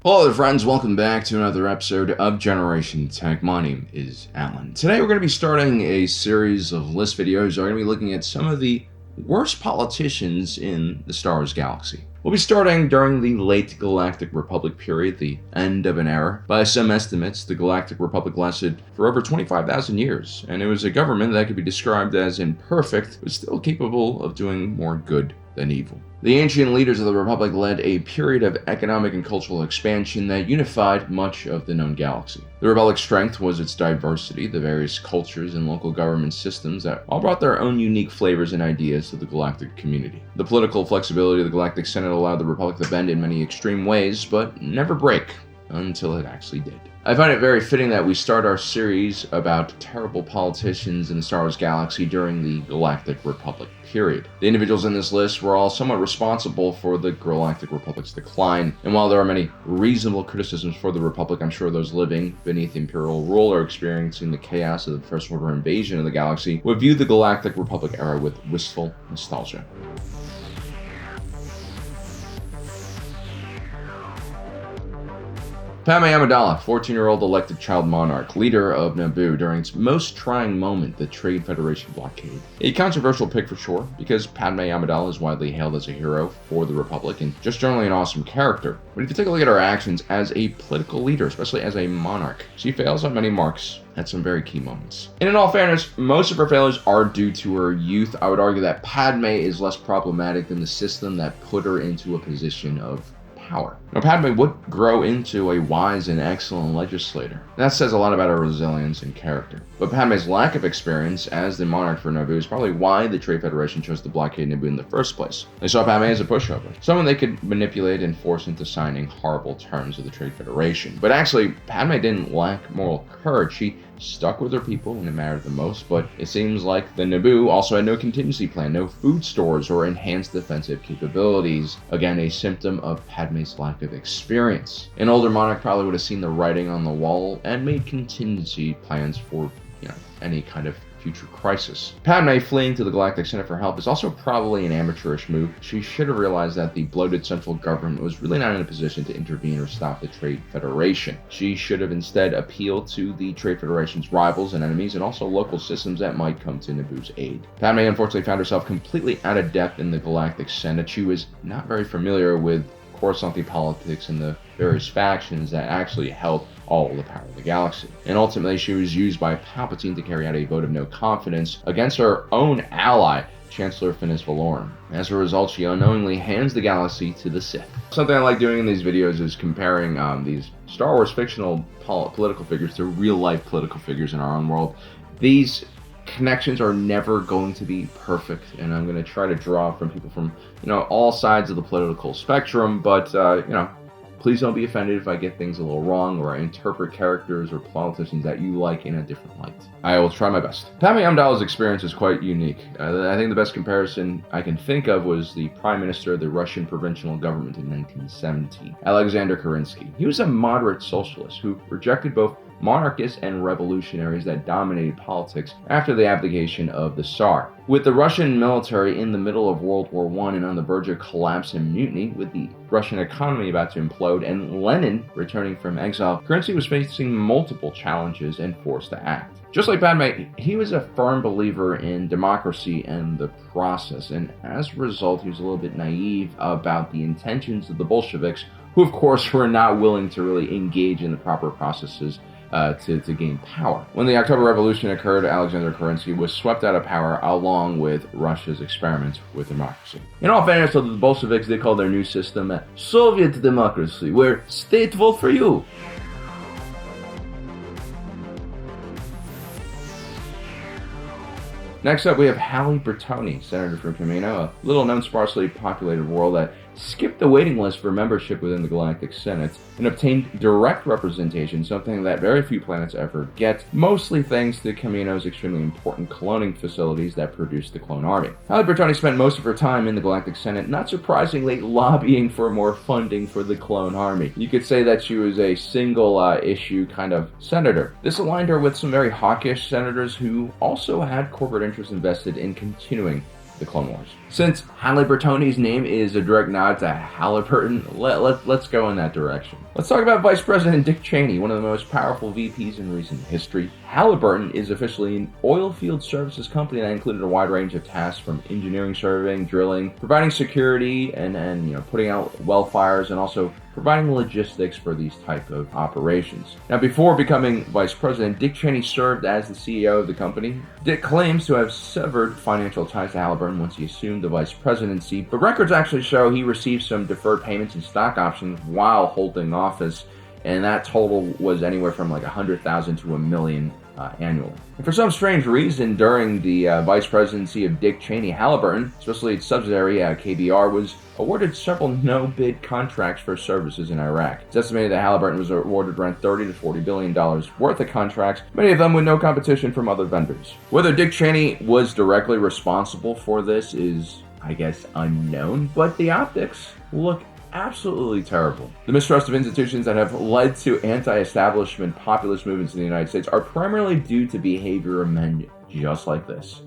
Hello there friends, welcome back to another episode of Generation Tech. My name is Alan. Today we're going to be starting a series of list videos. We're going to be looking at some of the worst politicians in the Star Wars galaxy. We'll be starting during the late Galactic Republic period, the end of an era. By some estimates, the Galactic Republic lasted for over 25,000 years, and it was a government that could be described as imperfect, but still capable of doing more good than evil. The ancient leaders of the Republic led a period of economic and cultural expansion that unified much of the known galaxy. The Republic's strength was its diversity, the various cultures and local government systems that all brought their own unique flavors and ideas to the galactic community. The political flexibility of the Galactic Senate allowed the Republic to bend in many extreme ways, but never break, until it actually did. I find it very fitting that we start our series about terrible politicians in the Star Wars galaxy during the Galactic Republic period. The individuals in this list were all somewhat responsible for the Galactic Republic's decline, and while there are many reasonable criticisms for the Republic, I'm sure those living beneath Imperial rule or experiencing the chaos of the First Order invasion of the galaxy would view the Galactic Republic era with wistful nostalgia. Padme Amidala, 14-year-old elected child monarch, leader of Naboo during its most trying moment, the Trade Federation blockade. A controversial pick for sure, because Padme Amidala is widely hailed as a hero for the Republic and just generally an awesome character. But if you take a look at her actions as a political leader, especially as a monarch, she fails on many marks at some very key moments. And in all fairness, most of her failures are due to her youth. I would argue that Padme is less problematic than the system that put her into a position of power. Now, Padme would grow into a wise and excellent legislator. That says a lot about her resilience and character. But Padme's lack of experience as the monarch for Naboo is probably why the Trade Federation chose to blockade Naboo in the first place. They saw Padme as a pushover, someone they could manipulate and force into signing horrible terms of the Trade Federation. But actually, Padme didn't lack moral courage. She stuck with her people when it mattered the most, but it seems like the Naboo also had no contingency plan, no food stores, or enhanced defensive capabilities. Again, a symptom of Padme's lack of experience. An older monarch probably would have seen the writing on the wall and made contingency plans for, any kind of future crisis. Padme fleeing to the Galactic Senate for help is also probably an amateurish move. She should have realized that the bloated central government was really not in a position to intervene or stop the Trade Federation. She should have instead appealed to the Trade Federation's rivals and enemies and also local systems that might come to Naboo's aid. Padme unfortunately found herself completely out of depth in the Galactic Senate. She was not very familiar with Coruscanti politics and the various factions that actually held all the power of the galaxy. And ultimately, she was used by Palpatine to carry out a vote of no confidence against her own ally, Chancellor Finis Valorum. As a result, she unknowingly hands the galaxy to the Sith. Something I like doing in these videos is comparing these Star Wars fictional political figures to real-life political figures in our own world. These connections are never going to be perfect, and I'm going to try to draw from people from, all sides of the political spectrum, but, please don't be offended if I get things a little wrong or I interpret characters or politicians that you like in a different light. I will try my best. Padme Amidala's experience is quite unique. I think the best comparison I can think of was the Prime Minister of the Russian Provisional Government in 1970, Alexander Kerensky. He was a moderate socialist who rejected both monarchists and revolutionaries that dominated politics after the abdication of the Tsar. With the Russian military in the middle of World War I and on the verge of collapse and mutiny, with the Russian economy about to implode, and Lenin returning from exile, Kerensky was facing multiple challenges and forced to act. Just like Padme, he was a firm believer in democracy and the process, and as a result, he was a little bit naive about the intentions of the Bolsheviks, who of course were not willing to really engage in the proper processes to gain power. When the October Revolution occurred, Alexander Kerensky was swept out of power along with Russia's experiment with democracy. In all fairness, the Bolsheviks did call their new system Soviet democracy, where state vote for you. Next up, we have Hallie Berttoni, senator from Camino, a little-known, sparsely populated world that skipped the waiting list for membership within the Galactic Senate and obtained direct representation, something that very few planets ever get, mostly thanks to Camino's extremely important cloning facilities that produce the clone army. Hallie Berttoni spent most of her time in the Galactic Senate, not surprisingly lobbying for more funding for the clone army. You could say that she was a single-issue kind of senator. This aligned her with some very hawkish senators who also had corporate interests invested in continuing the Clone Wars. Since Halle Berttoni's name is a direct nod to Halliburton, let's go in that direction. Let's talk about Vice President Dick Cheney, one of the most powerful VPs in recent history. Halliburton is officially an oil field services company that included a wide range of tasks from engineering, surveying, drilling, providing security, and putting out well fires, and also providing logistics for these type of operations. Now, before becoming vice president, Dick Cheney served as the CEO of the company. Dick claims to have severed financial ties to Halliburton once he assumed the vice presidency, but records actually show he received some deferred payments and stock options while holding office, and that total was anywhere from like $100,000 to $1 million annually. And for some strange reason, during the vice presidency of Dick Cheney, Halliburton, especially its subsidiary KBR, was awarded several no-bid contracts for services in Iraq. It's estimated that Halliburton was awarded around $30 to $40 billion worth of contracts, many of them with no competition from other vendors. Whether Dick Cheney was directly responsible for this is, I guess, unknown, but the optics look absolutely terrible. The mistrust of institutions that have led to anti-establishment populist movements in the United States are primarily due to behavior of men just like this.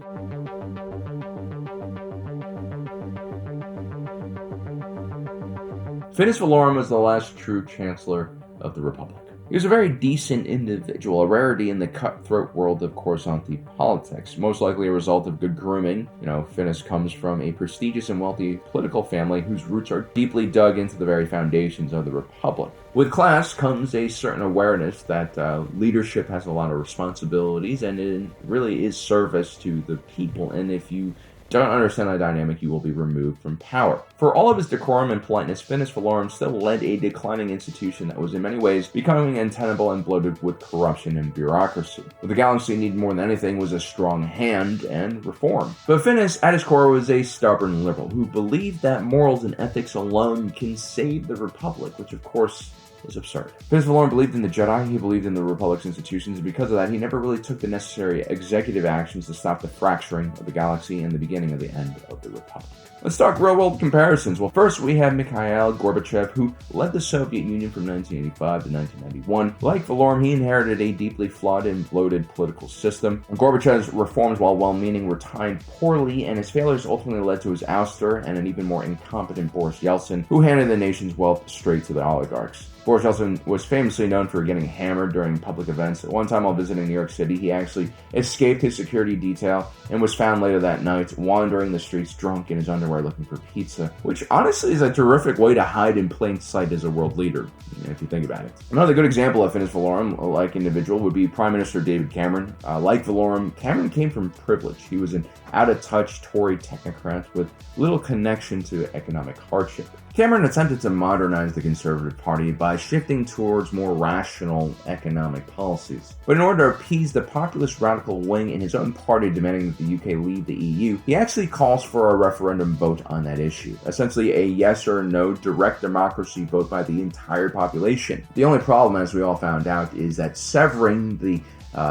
Finis Valorum was the last true chancellor of the Republic. He was a very decent individual, a rarity in the cutthroat world of Coruscanti politics, most likely a result of good grooming. Finis comes from a prestigious and wealthy political family whose roots are deeply dug into the very foundations of the Republic. With class comes a certain awareness that leadership has a lot of responsibilities, and it really is service to the people, and if you don't understand that dynamic, you will be removed from power. For all of his decorum and politeness, Finis Valorum still led a declining institution that was in many ways becoming untenable and bloated with corruption and bureaucracy. What the galaxy needed more than anything was a strong hand and reform. But Finis, at his core, was a stubborn liberal who believed that morals and ethics alone can save the Republic, which of course is absurd. Finis Valorum believed in the Jedi, he believed in the Republic's institutions, and because of that, he never really took the necessary executive actions to stop the fracturing of the galaxy and the beginning of the end of the Republic. Let's talk real-world comparisons. Well, first we have Mikhail Gorbachev, who led the Soviet Union from 1985 to 1991. Like Valorum, he inherited a deeply flawed and bloated political system. Gorbachev's reforms, while well-meaning, were timed poorly, and his failures ultimately led to his ouster and an even more incompetent Boris Yeltsin, who handed the nation's wealth straight to the oligarchs. Boris Yeltsin was famously known for getting hammered during public events. At one time while visiting New York City, he actually escaped his security detail and was found later that night wandering the streets drunk in his underwear looking for pizza, which honestly is a terrific way to hide in plain sight as a world leader, if you think about it. Another good example of Finis Valorum-like individual would be Prime Minister David Cameron. Like Valorum, Cameron came from privilege. He was an out-of-touch Tory technocrat with little connection to economic hardship. Cameron attempted to modernize the Conservative Party by shifting towards more rational economic policies. But in order to appease the populist radical wing in his own party demanding that the UK leave the EU, he actually calls for a referendum vote on that issue. Essentially a yes or no direct democracy vote by the entire population. The only problem, as we all found out, is that severing the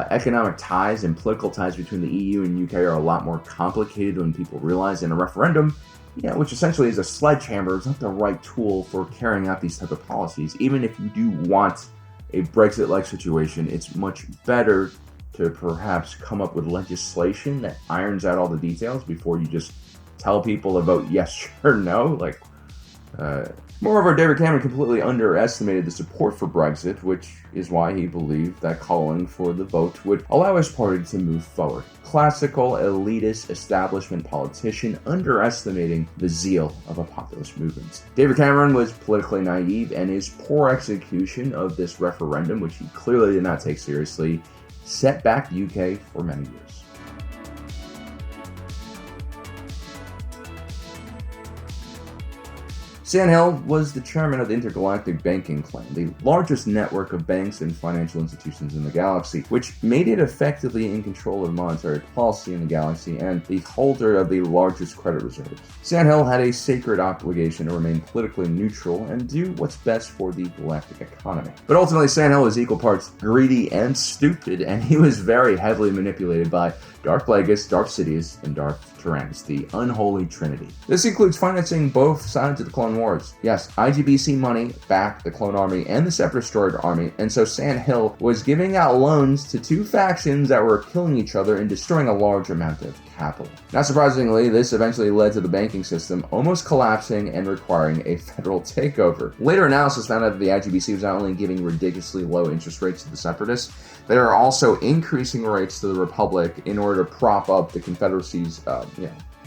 economic ties and political ties between the EU and UK are a lot more complicated than people realize, and a referendum, which essentially is a sledgehammer, is not the right tool for carrying out these type of policies. Even if you do want a Brexit-like situation, it's much better to perhaps come up with legislation that irons out all the details before you just tell people to vote yes or no. Moreover, David Cameron completely underestimated the support for Brexit, which is why he believed that calling for the vote would allow his party to move forward. Classical, elitist, establishment politician underestimating the zeal of a populist movement. David Cameron was politically naive, and his poor execution of this referendum, which he clearly did not take seriously, set back the UK for many years. Sandhill was the chairman of the Intergalactic Banking Clan, the largest network of banks and financial institutions in the galaxy, which made it effectively in control of monetary policy in the galaxy and the holder of the largest credit reserves. Sandhill had a sacred obligation to remain politically neutral and do what's best for the galactic economy. But ultimately, Sandhill was equal parts greedy and stupid, and he was very heavily manipulated by Darth Plagueis, Darth Sidious, and Darth Tyrannus, the unholy trinity. This includes financing both sides of the Clone Wars. Yes, IGBC money backed the Clone Army and the Separatist droid army, and so Sand Hill was giving out loans to two factions that were killing each other and destroying a large amount of capital. Not surprisingly, this eventually led to the banking system almost collapsing and requiring a federal takeover. Later analysis found out that the IGBC was not only giving ridiculously low interest rates to the Separatists, they are also increasing rates to the Republic in order to prop up the Confederacy's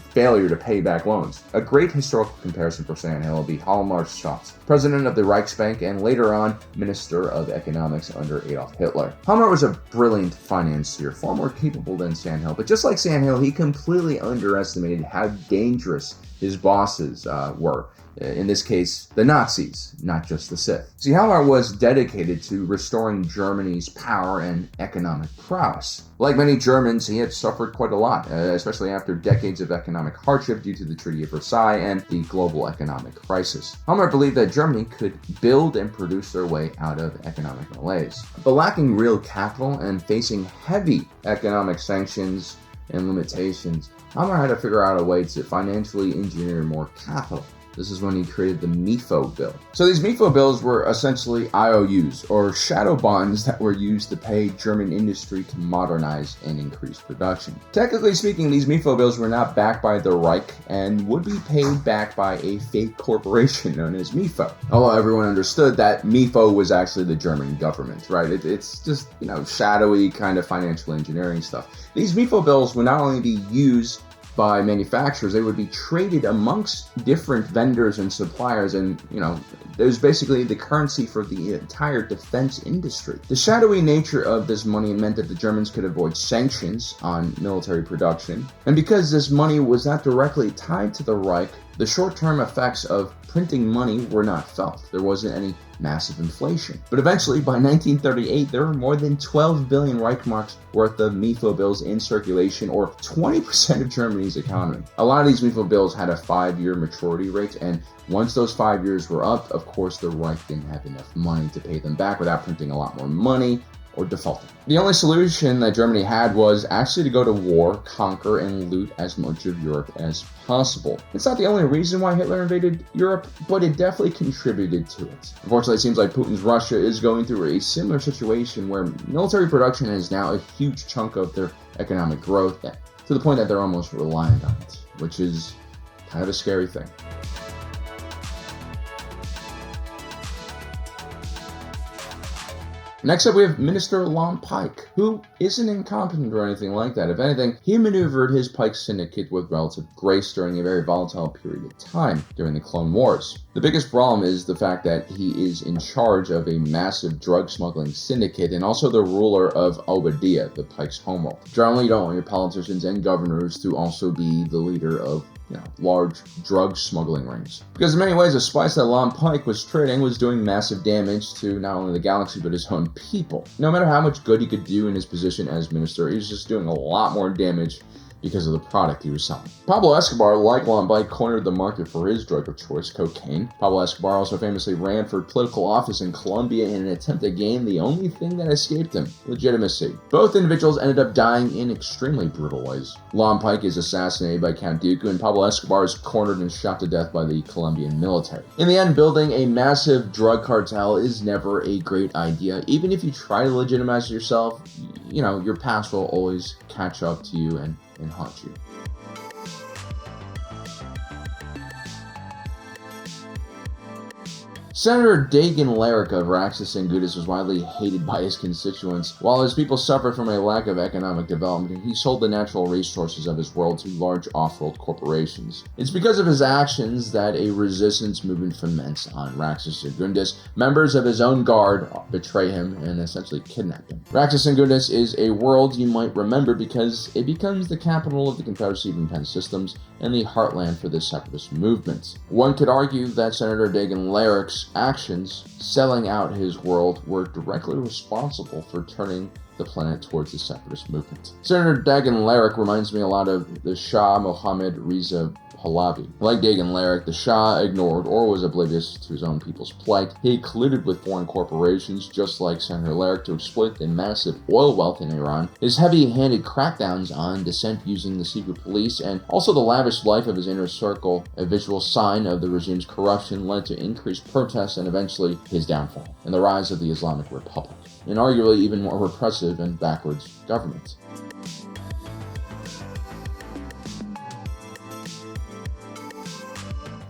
failure to pay back loans. A great historical comparison for Sand Hill will be Hillar Schatz, president of the Reichsbank and later on Minister of Economics under Adolf Hitler. Hillar was a brilliant financier, far more capable than Sand Hill, but just like Sand Hill, he completely underestimated how dangerous his bosses were. In this case, the Nazis, not just the Sith. See, Hillar was dedicated to restoring Germany's power and economic prowess. Like many Germans, he had suffered quite a lot, especially after decades of economic hardship due to the Treaty of Versailles and the global economic crisis. Hillar believed that Germany could build and produce their way out of economic malaise. But lacking real capital and facing heavy economic sanctions and limitations, Hillar had to figure out a way to financially engineer more capital. This is when he created the MIFO bill. So these MIFO bills were essentially IOUs, or shadow bonds that were used to pay German industry to modernize and increase production. Technically speaking, these MIFO bills were not backed by the Reich and would be paid back by a fake corporation known as MIFO. Although everyone understood that MIFO was actually the German government, right? It's just, shadowy kind of financial engineering stuff. These MIFO bills would not only be used by manufacturers, they would be traded amongst different vendors and suppliers, and it was basically the currency for the entire defense industry. The shadowy nature of this money meant that the Germans could avoid sanctions on military production, and because this money was not directly tied to the Reich, the short-term effects of printing money were not felt. There wasn't any massive inflation. But eventually, by 1938, there were more than 12 billion Reichsmarks worth of MIFO bills in circulation, or 20% of Germany's economy. A lot of these MIFO bills had a 5-year maturity rate, and once those 5 years were up, of course, the Reich didn't have enough money to pay them back without printing a lot more money or defaulting. The only solution that Germany had was actually to go to war, conquer, and loot as much of Europe as possible. It's not the only reason why Hitler invaded Europe, but it definitely contributed to it. Unfortunately, it seems like Putin's Russia is going through a similar situation where military production is now a huge chunk of their economic growth, to the point that they're almost reliant on it, which is kind of a scary thing. Next up, we have Minister Lon Pike, who isn't incompetent or anything like that. If anything, he maneuvered his Pike syndicate with relative grace during a very volatile period of time during the Clone Wars. The biggest problem is the fact that he is in charge of a massive drug smuggling syndicate and also the ruler of Obadiah, the Pike's homeworld. Generally, you don't want your politicians and governors to also be the leader of large drug smuggling rings. Because in many ways, the spice that Lon Pike was trading was doing massive damage to not only the galaxy, but his own people. No matter how much good he could do in his position as minister, he was just doing a lot more damage because of the product he was selling. Pablo Escobar, like Lon Pike, cornered the market for his drug of choice, cocaine. Pablo Escobar also famously ran for political office in Colombia in an attempt to gain the only thing that escaped him, legitimacy. Both individuals ended up dying in extremely brutal ways. Lon Pike is assassinated by Count Dooku, and Pablo Escobar is cornered and shot to death by the Colombian military. In the end, building a massive drug cartel is never a great idea. Even if you try to legitimize yourself, your past will always catch up to you and haunt you. Senator Dagan Laric of Raxus and Gudis was widely hated by his constituents. While his people suffered from a lack of economic development, he sold the natural resources of his world to large off-world corporations. It's because of his actions that a resistance movement foments on Raxus and Gundis. Members of his own guard betray him and essentially kidnap him. Raxus and Gundis is a world you might remember because it becomes the capital of the Confederacy of Independent Systems and the heartland for the Separatist movement. One could argue that Senator Dagan Laric's actions selling out his world were directly responsible for turning the planet towards the separatist movement. Senator Dagan Laric reminds me a lot of the Shah Mohammad Reza Pahlavi. Like Dagan Laric, the Shah ignored or was oblivious to his own people's plight. He colluded with foreign corporations, just like Senator Laric, to exploit the massive oil wealth in Iran. His heavy-handed crackdowns on dissent using the secret police, and also the lavish life of his inner circle, a visual sign of the regime's corruption, led to increased protests and eventually his downfall, and the rise of the Islamic Republic, an arguably even more repressive and backwards government.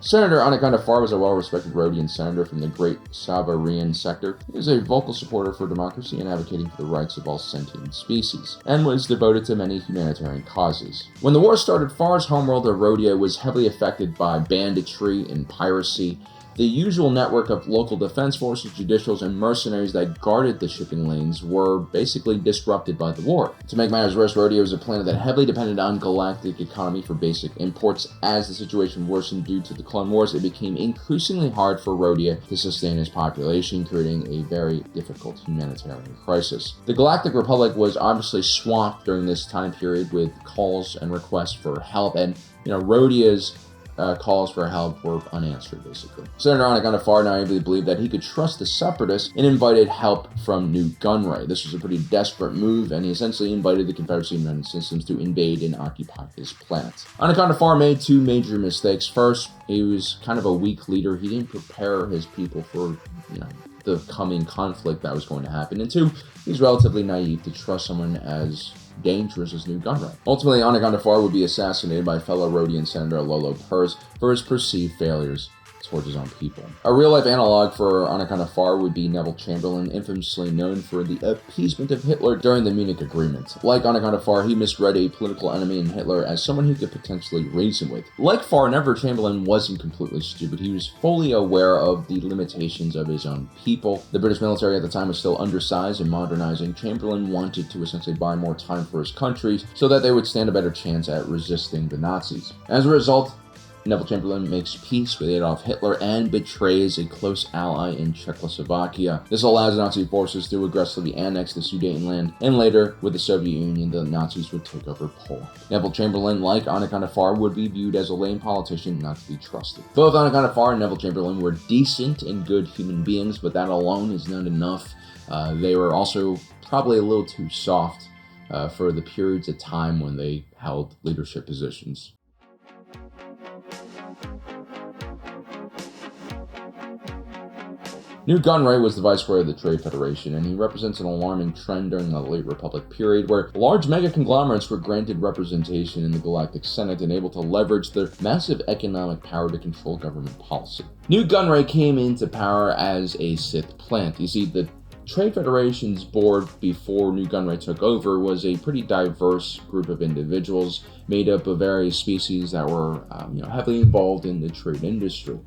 Senator Anakafar was a well-respected Rhodian senator from the Great Savarian sector. He was a vocal supporter for democracy and advocating for the rights of all sentient species, and was devoted to many humanitarian causes. When the war started, Far's homeworld of Rhodia was heavily affected by banditry and piracy. The usual network of local defense forces, judicials, and mercenaries that guarded the shipping lanes were basically disrupted by the war. To make matters worse, Rhodia was a planet that heavily depended on galactic economy for basic imports. As the situation worsened due to the Clone Wars, it became increasingly hard for Rhodia to sustain its population, creating a very difficult humanitarian crisis. The Galactic Republic was obviously swamped during this time period with calls and requests for help, and Rhodia's calls for help were unanswered, basically. Senator Anakafar naively believed that he could trust the Separatists and invited help from New Gunray. This was a pretty desperate move, and he essentially invited the Confederacy of United Systems to invade and occupy his planet. Anakafar made two major mistakes. First, he was kind of a weak leader. He didn't prepare his people for, the coming conflict that was going to happen. And two, he's relatively naive to trust someone as dangerous as New Gunray. Ultimately, Anakafar would be assassinated by fellow Rhodian Senator Lolo Pers for his perceived failures towards his own people. A real-life analog for Anakafar would be Neville Chamberlain, infamously known for the appeasement of Hitler during the Munich Agreement. Like Anakafar, he misread a political enemy in Hitler as someone he could potentially reason with. Like Farr, Neville Chamberlain wasn't completely stupid. He was fully aware of the limitations of his own people. The British military at the time was still undersized and modernizing. Chamberlain wanted to essentially buy more time for his country so that they would stand a better chance at resisting the Nazis. As a result, Neville Chamberlain makes peace with Adolf Hitler and betrays a close ally in Czechoslovakia. This allows Nazi forces to aggressively annex the Sudetenland, and later, with the Soviet Union, the Nazis would take over Poland. Neville Chamberlain, like Anakafar, would be viewed as a lame politician not to be trusted. Both Anakafar and Neville Chamberlain were decent and good human beings, but that alone is not enough. They were also probably a little too soft for the periods of time when they held leadership positions. New Gunray was the viceroy of the Trade Federation, and he represents an alarming trend during the late Republic period where large mega-conglomerates were granted representation in the Galactic Senate and able to leverage their massive economic power to control government policy. New Gunray came into power as a Sith plant. You see, the Trade Federation's board before New Gunray took over was a pretty diverse group of individuals made up of various species that were heavily involved in the trade industry.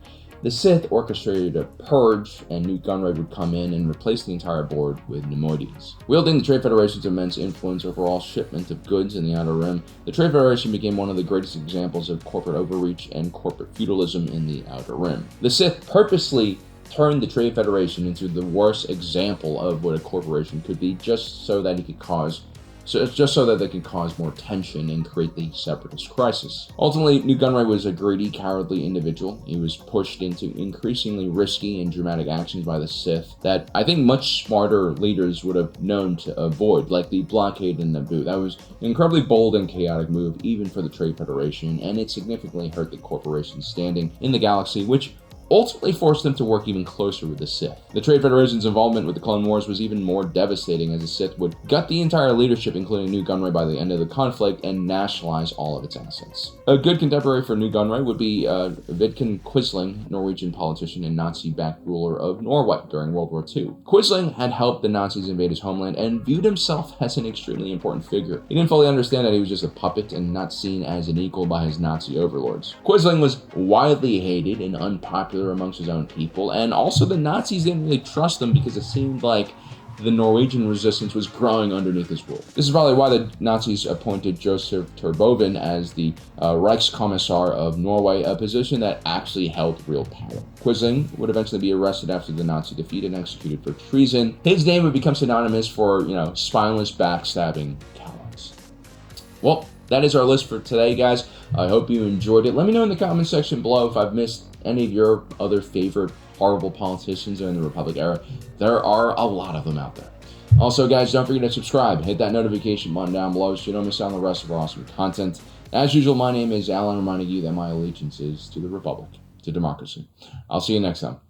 The Sith orchestrated a purge, and New Gunray would come in and replace the entire board with Neimoides. Wielding the Trade Federation's immense influence over all shipment of goods in the Outer Rim, the Trade Federation became one of the greatest examples of corporate overreach and corporate feudalism in the Outer Rim. The Sith purposely turned the Trade Federation into the worst example of what a corporation could be, just so that they could cause more tension and create the Separatist crisis. Ultimately, New Gunray was a greedy, cowardly individual. He was pushed into increasingly risky and dramatic actions by the Sith that I think much smarter leaders would have known to avoid, like the blockade in Naboo. That was an incredibly bold and chaotic move, even for the Trade Federation, and it significantly hurt the corporation's standing in the galaxy, which ultimately forced them to work even closer with the Sith. The Trade Federation's involvement with the Clone Wars was even more devastating, as the Sith would gut the entire leadership, including New Gunray, by the end of the conflict and nationalize all of its assets. A good contemporary for New Gunray would be Vidkun Quisling, Norwegian politician and Nazi-backed ruler of Norway during World War II. Quisling had helped the Nazis invade his homeland and viewed himself as an extremely important figure. He didn't fully understand that he was just a puppet and not seen as an equal by his Nazi overlords. Quisling was widely hated and unpopular amongst his own people, and also the Nazis didn't really trust him because it seemed like the Norwegian resistance was growing underneath his rule. This is probably why the Nazis appointed Joseph Terboven as the Reichskommissar of Norway, a position that actually held real power. Quisling would eventually be arrested after the Nazi defeat and executed for treason. His name would become synonymous for, spineless, backstabbing cowards. Well, that is our list for today, guys. I hope you enjoyed it. Let me know in the comment section below if I've missed any of your other favorite horrible politicians during the Republic era. There are a lot of them out there. Also, guys, don't forget to subscribe. Hit that notification button down below so you don't miss out on the rest of our awesome content. As usual, my name is Alan, reminding you that my allegiance is to the Republic, to democracy. I'll see you next time.